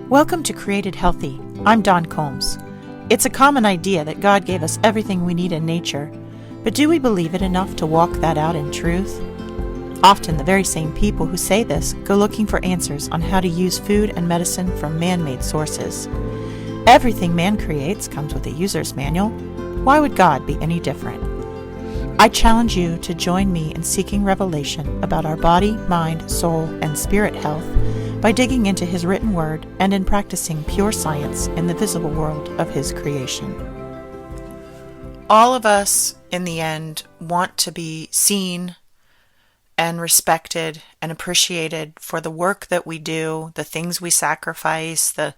Welcome to Created Healthy. I'm Dawn Combs. It's a common idea that God gave us everything we need in nature, but do we believe it enough to walk that out in truth? Often the very same people who say this go looking for answers on how to use food and medicine from man-made sources. Everything man creates comes with a user's manual. Why would God be any different? I challenge you to join me in seeking revelation about our body, mind, soul, and spirit health by digging into His written word and in practicing pure science in the visible world of His creation. All of us, in the end, want to be seen and respected and appreciated for the work that we do, the things we sacrifice, the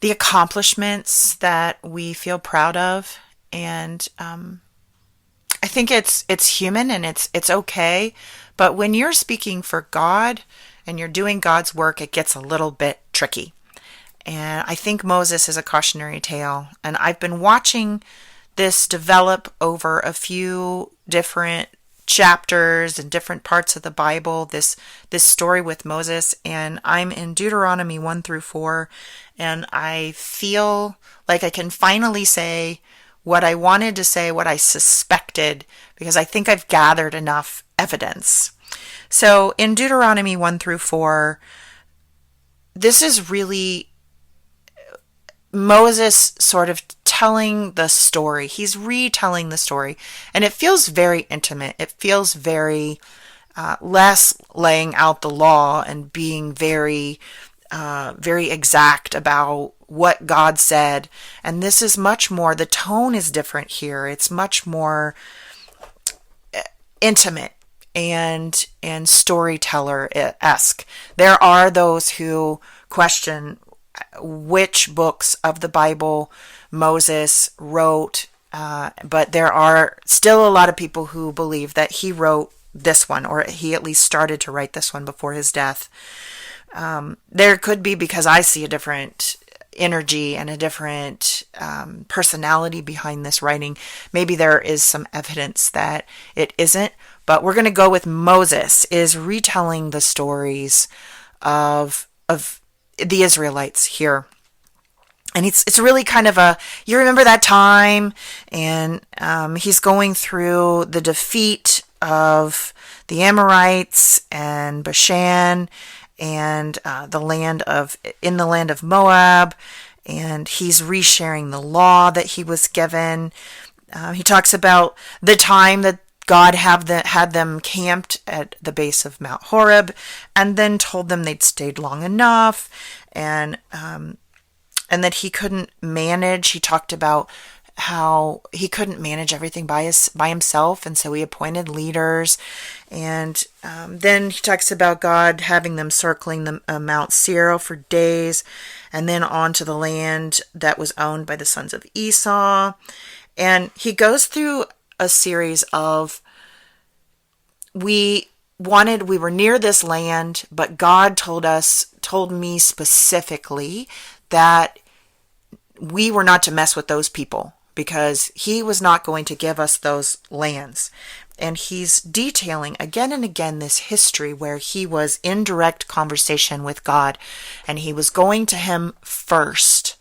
accomplishments that we feel proud of. And I think it's human and it's okay. But when you're speaking for God and you're doing God's work, it gets a little bit tricky. And I think Moses is a cautionary tale. And I've been watching this develop over a few different chapters and different parts of the Bible, this story with Moses. And I'm in Deuteronomy 1-4. And I feel like I can finally say what I wanted to say, what I suspected, because I think I've gathered enough evidence. So in Deuteronomy 1-4, this is really Moses sort of telling the story. He's retelling the story, and it feels very intimate. It feels very less laying out the law and being very exact about what God said. And this is much more, the tone is different here. It's much more intimate and storyteller-esque. There are those who question which books of the Bible Moses wrote, but there are still a lot of people who believe that he wrote this one, or he at least started to write this one before his death. There could be, because I see a different energy and a different personality behind this writing. Maybe there is some evidence that it isn't, but we're going to go with Moses is retelling the stories of the Israelites here. And it's really kind of you remember that time, and he's going through the defeat of the Amorites and Bashan and in the land of Moab, and he's resharing the law that he was given. He talks about the time that God had them camped at the base of Mount Horeb, and then told them they'd stayed long enough, and that he couldn't manage. He talked about how he couldn't manage everything by himself, and so he appointed leaders. And then he talks about God having them circling the Mount Seir for days, and then on to the land that was owned by the sons of Esau. And he goes through a series of, we were near this land, but God told me specifically that we were not to mess with those people, because he was not going to give us those lands. And he's detailing again and again this history where he was in direct conversation with God, and he was going to him first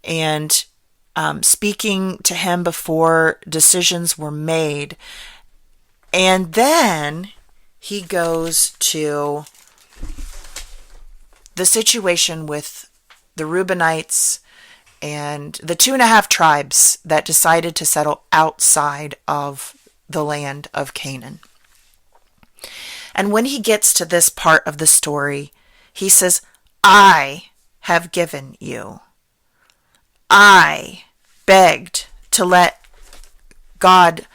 and speaking to him before decisions were made. And then he goes to the situation with the Reubenites and the 2.5 tribes that decided to settle outside of the land of Canaan. And when he gets to this part of the story, he says, I have given you. I begged to let God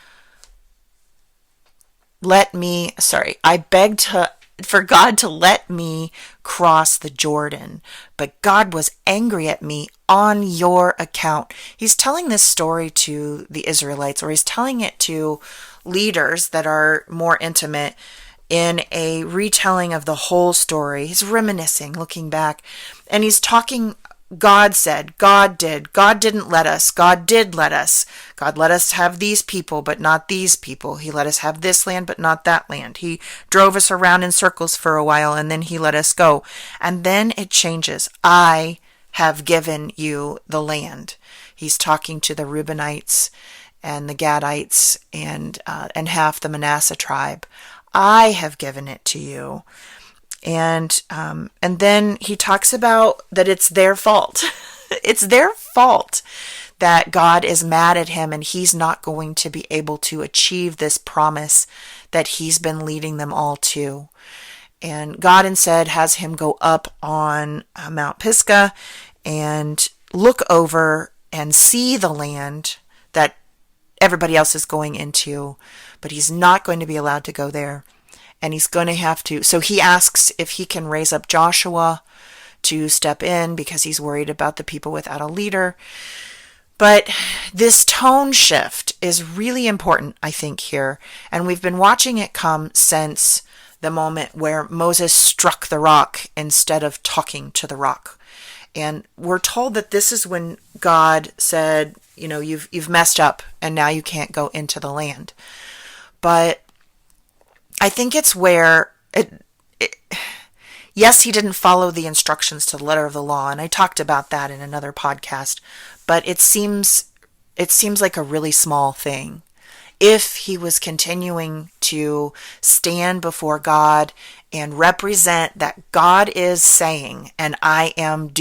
for God to let me cross the Jordan, but God was angry at me on your account. He's telling this story to the Israelites, or he's telling it to leaders that are more intimate in a retelling of the whole story. He's reminiscing, looking back, and he's talking God said, God did, God didn't let us, God did let us. God let us have these people, but not these people. He let us have this land, but not that land. He drove us around in circles for a while, and then he let us go. And then it changes. I have given you the land. He's talking to the Reubenites and the Gadites and half the Manasseh tribe. I have given it to you. And then he talks about that it's their fault. It's their fault that God is mad at him and he's not going to be able to achieve this promise that he's been leading them all to. And God instead has him go up on Mount Pisgah and look over and see the land that everybody else is going into, but he's not going to be allowed to go there. And he's going to have to, so he asks if he can raise up Joshua to step in because he's worried about the people without a leader. But this tone shift is really important, I think, here. And we've been watching it come since the moment where Moses struck the rock instead of talking to the rock. And we're told that this is when God said, you've messed up and now you can't go into the land. But I think it's where yes, he didn't follow the instructions to the letter of the law, and I talked about that in another podcast, but it seems like a really small thing. If he was continuing to stand before God and represent that God is saying, and I am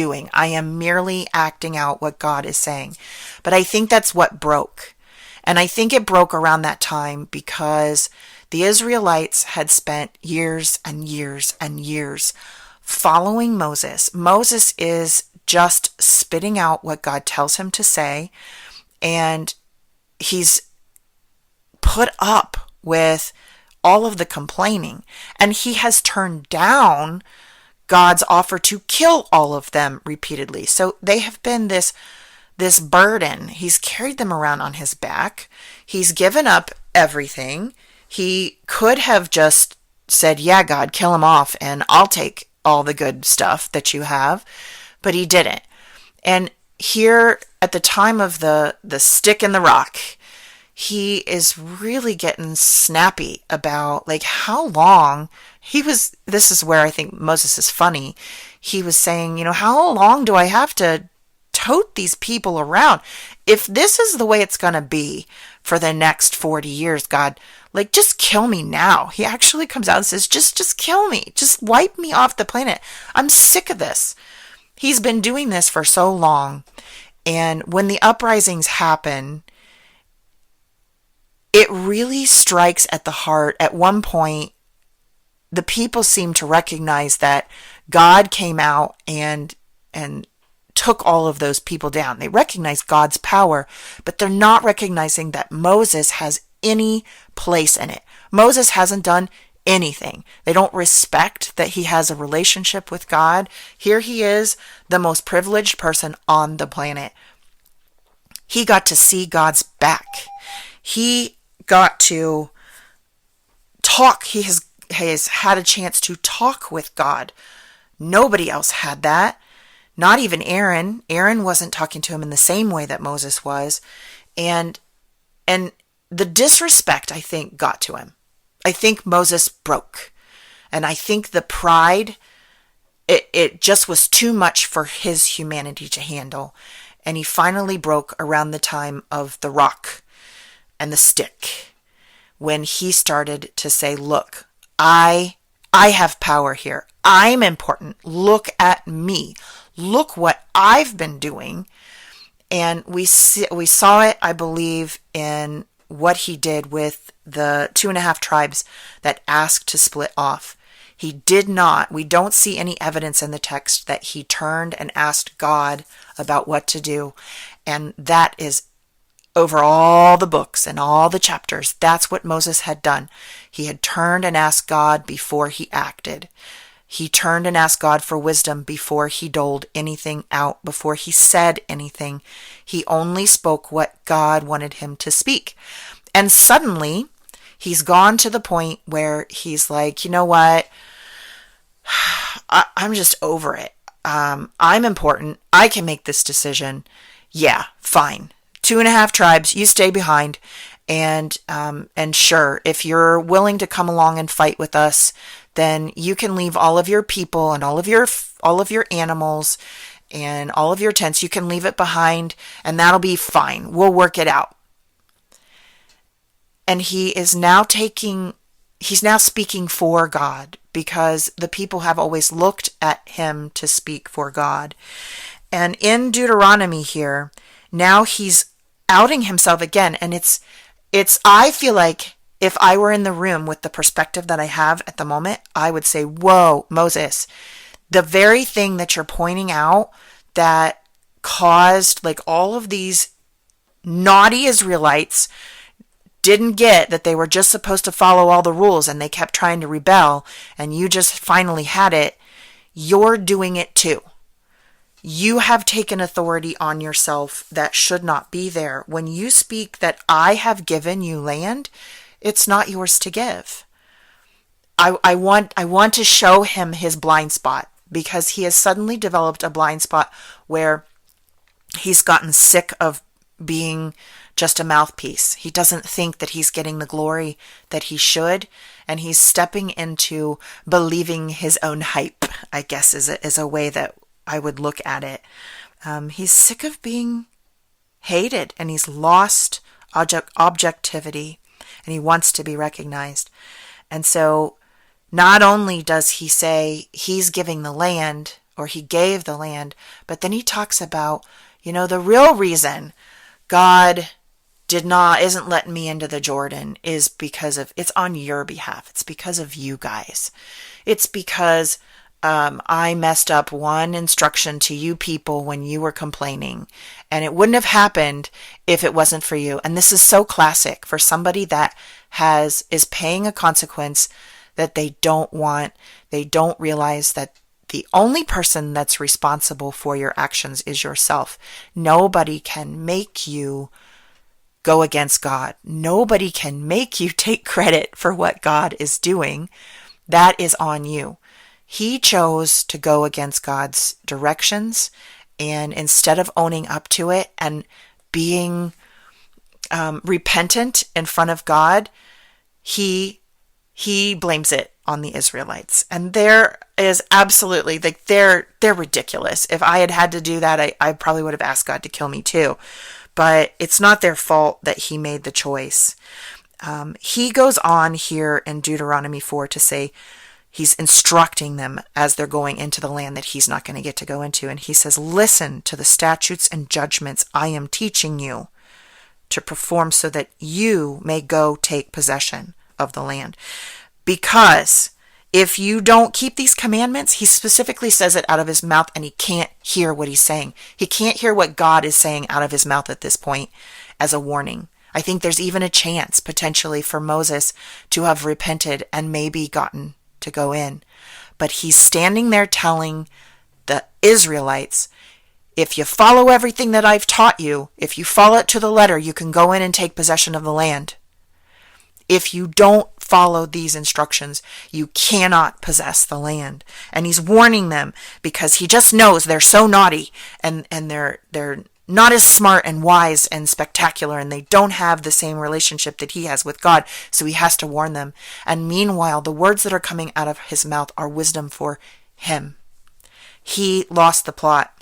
merely acting out what God is saying. But I think that's what broke. And I think it broke around that time because the Israelites had spent years and years and years following Moses. Moses is just spitting out what God tells him to say, and he's put up with all of the complaining, and he has turned down God's offer to kill all of them repeatedly. So they have been this burden. He's carried them around on his back. He's given up everything. He could have just said, yeah, God, kill him off and I'll take all the good stuff that you have. But he didn't. And here at the time of the stick in the rock, he is really getting snappy about how long this is where I think Moses is funny. He was saying, how long do I have to tote these people around? If this is the way it's going to be for the next 40 years, God, just kill me now. He actually comes out and says, just kill me. Just wipe me off the planet. I'm sick of this. He's been doing this for so long. And when the uprisings happen, it really strikes at the heart. At one point, the people seem to recognize that God came out and took all of those people down. They recognize God's power, but they're not recognizing that Moses has any place in it. Moses hasn't done anything. They don't respect that he has a relationship with God. Here he is, the most privileged person on the planet. He got to see God's back. He got to talk. He has had a chance to talk with God. Nobody else had that. Not even Aaron. Aaron wasn't talking to him in the same way that Moses was. And the disrespect, I think, got to him. I think Moses broke. And I think the pride, it just was too much for his humanity to handle. And he finally broke around the time of the rock and the stick, when he started to say, look, I have power here. I'm important. Look at me. Look what I've been doing. And we saw it, I believe, in what he did with the 2.5 tribes that asked to split off. He did not. We don't see any evidence in the text that he turned and asked God about what to do. And that is over all the books and all the chapters. That's what Moses had done. He had turned and asked God before he acted. He turned and asked God for wisdom before he doled anything out, before he said anything. He only spoke what God wanted him to speak. And suddenly, he's gone to the point where he's like, you know what? I'm just over it. I'm important. I can make this decision. Yeah, fine. 2.5 tribes, you stay behind. And sure, if you're willing to come along and fight with us, then you can leave all of your people and all of your animals and all of your tents. You can leave it behind, and that'll be fine. We'll work it out. And he's now speaking for God, because the people have always looked at him to speak for God. And in Deuteronomy here, now he's outing himself again. And I feel like if I were in the room with the perspective that I have at the moment, I would say, whoa, Moses, the very thing that you're pointing out that caused like all of these naughty Israelites didn't get that they were just supposed to follow all the rules and they kept trying to rebel, and you just finally had it, you're doing it too. You have taken authority on yourself that should not be there. When you speak that I have given you land, it's not yours to give. I want to show him his blind spot, because he has suddenly developed a blind spot where he's gotten sick of being just a mouthpiece. He doesn't think that he's getting the glory that he should, and he's stepping into believing his own hype, I guess is a way that I would look at it. He's sick of being hated, and he's lost objectivity, and he wants to be recognized. And so not only does he say he's giving the land, or he gave the land, but then he talks about, the real reason God isn't letting me into the Jordan is because it's on your behalf. It's because of you guys. It's because I messed up one instruction to you people when you were complaining, and it wouldn't have happened if it wasn't for you. And this is so classic for somebody that is paying a consequence that they don't want. They don't realize that the only person that's responsible for your actions is yourself. Nobody can make you go against God. Nobody can make you take credit for what God is doing. That is on you. He chose to go against God's directions, and instead of owning up to it and being repentant in front of God, he blames it on the Israelites. And there is absolutely, they're ridiculous. If I had to do that, I probably would have asked God to kill me too. But it's not their fault that he made the choice. He goes on here in Deuteronomy 4 to say, he's instructing them as they're going into the land that he's not going to get to go into. And he says, listen to the statutes and judgments I am teaching you to perform, so that you may go take possession of the land. Because if you don't keep these commandments, he specifically says it out of his mouth, and he can't hear what he's saying. He can't hear what God is saying out of his mouth at this point as a warning. I think there's even a chance potentially for Moses to have repented and maybe gotten to go in. But he's standing there telling the Israelites, if you follow everything that I've taught you, if you follow it to the letter, you can go in and take possession of the land. If you don't follow these instructions, you cannot possess the land. And he's warning them because he just knows they're so naughty, and they're not as smart and wise and spectacular, and they don't have the same relationship that he has with God, so he has to warn them. And meanwhile, the words that are coming out of his mouth are wisdom for him. He lost the plot.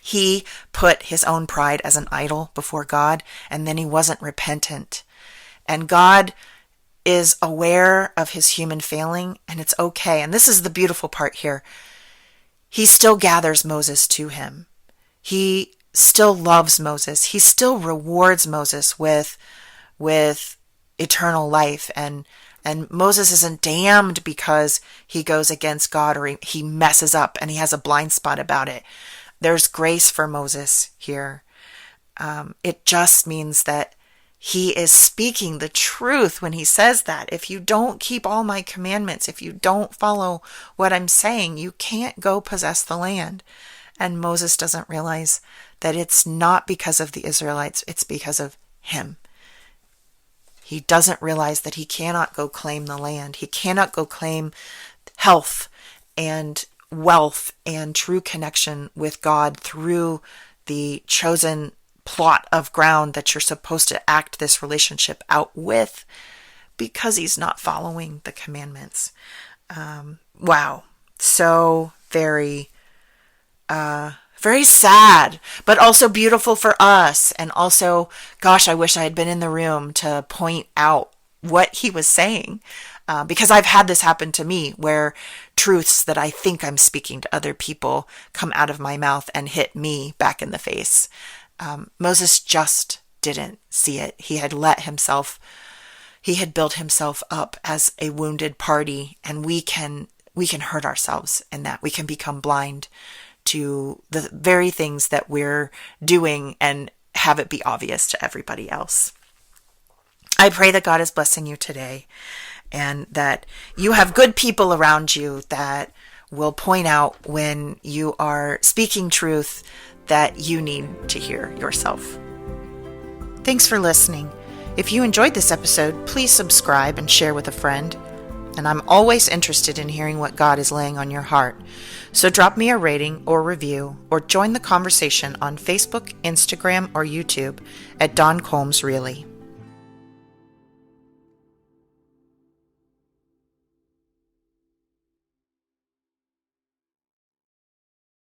He put his own pride as an idol before God, and then he wasn't repentant. And God is aware of his human failing, and it's okay. And this is the beautiful part here. He still gathers Moses to him. He still loves Moses. He still rewards Moses with eternal life. And Moses isn't damned because he goes against God or he messes up and he has a blind spot about it. There's grace for Moses here. It just means that he is speaking the truth when he says that. If you don't keep all my commandments, if you don't follow what I'm saying, you can't go possess the land. And Moses doesn't realize that it's not because of the Israelites, it's because of him. He doesn't realize that he cannot go claim the land. He cannot go claim health and wealth and true connection with God through the chosen plot of ground that you're supposed to act this relationship out with, because he's not following the commandments. Wow. So very, very sad, but also beautiful for us. And also, gosh, I wish I had been in the room to point out what he was saying. Because I've had this happen to me, where truths that I think I'm speaking to other people come out of my mouth and hit me back in the face. Moses just didn't see it. He had built himself up as a wounded party, and we can hurt ourselves in that. We can become blind to the very things that we're doing and have it be obvious to everybody else. I pray that God is blessing you today, and that you have good people around you that will point out when you are speaking truth that you need to hear yourself. Thanks for listening. If you enjoyed this episode, please subscribe and share with a friend. And I'm always interested in hearing what God is laying on your heart. So drop me a rating or review, or join the conversation on Facebook, Instagram, or YouTube at Dawn Combs Really.